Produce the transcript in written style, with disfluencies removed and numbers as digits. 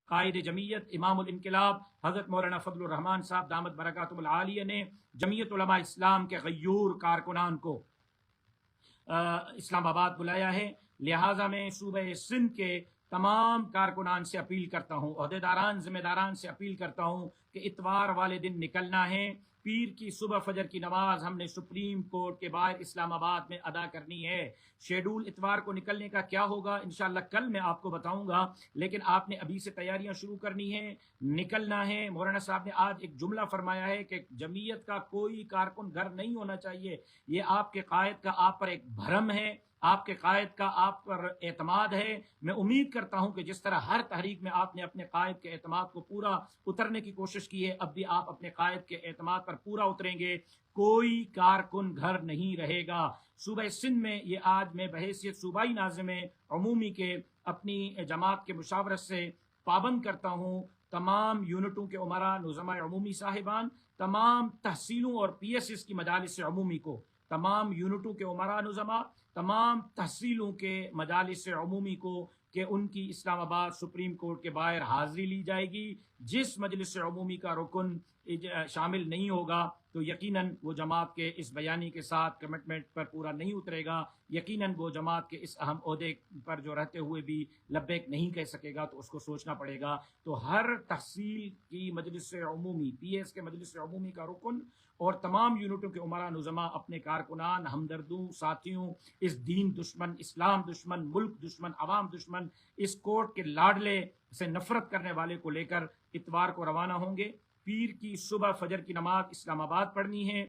قائد جمعیت امام الانقلاب حضرت مولانا فضل الرحمان صاحب دامت برکاتہم العالیہ نے جمعیت علماء اسلام کے غیور کارکنان کو اسلام آباد بلایا ہے، لہٰذا میں صوبہ سندھ کے تمام کارکنان سے اپیل کرتا ہوں، عہدیداران ذمہ داران سے اپیل کرتا ہوں کہ اتوار والے دن نکلنا ہے۔ پیر کی صبح فجر کی نماز ہم نے سپریم کورٹ کے باہر اسلام آباد میں ادا کرنی ہے۔ شیڈول اتوار کو نکلنے کا کیا ہوگا انشاءاللہ کل میں آپ کو بتاؤں گا، لیکن آپ نے ابھی سے تیاریاں شروع کرنی ہے، نکلنا ہے۔ مولانا صاحب نے آج ایک جملہ فرمایا ہے کہ جمعیت کا کوئی کارکن گھر نہیں ہونا چاہیے، یہ آپ کے قائد کا آپ پر ایک بھرم ہے، آپ کے قائد کا آپ پر اعتماد ہے۔ میں امید کرتا ہوں کہ جس طرح ہر تحریک میں آپ نے اپنے قائد کے اعتماد کو پورا اترنے کی کوشش کی ہے، اب بھی آپ اپنے قائد کے اعتماد پر پورا اتریں گے۔ کوئی کارکن گھر نہیں رہے گا۔ صوبہ سندھ میں یہ آج میں بحیثیت صوبائی ناظم عمومی کے اپنی جماعت کے مشاورت سے پابند کرتا ہوں، تمام یونٹوں کے عمرا نظماء عمومی صاحبان، تمام تحصیلوں اور پی ایس ایس کی مجالس عمومی کو، تمام یونٹوں کے عمرا نظماء، تمام تحصیلوں کے مجالس عمومی کو کہ ان کی اسلام آباد سپریم کورٹ کے باہر حاضری لی جائے گی۔ جس مجلس عمومی کا رکن شامل نہیں ہوگا تو یقیناً وہ جماعت کے اس بیانی کے ساتھ کمٹمنٹ پر پورا نہیں اترے گا، یقیناً وہ جماعت کے اس اہم عہدے پر جو رہتے ہوئے بھی لبیک نہیں کہہ سکے گا، تو اس کو سوچنا پڑے گا۔ تو ہر تحصیل کی مجلس عمومی، پی ایس کے مجلس عمومی کا رکن اور تمام یونٹوں کے عمرا نظماء اپنے کارکنان، ہمدردوں، ساتھیوں، اس دین دشمن، اسلام دشمن، ملک دشمن، عوام دشمن، اس کورٹ کے لاڈلے سے نفرت کرنے والے کو لے کر اتوار کو روانہ ہوں گے۔ پیر کی صبح فجر کی نماز اسلام آباد پڑھنی ہے۔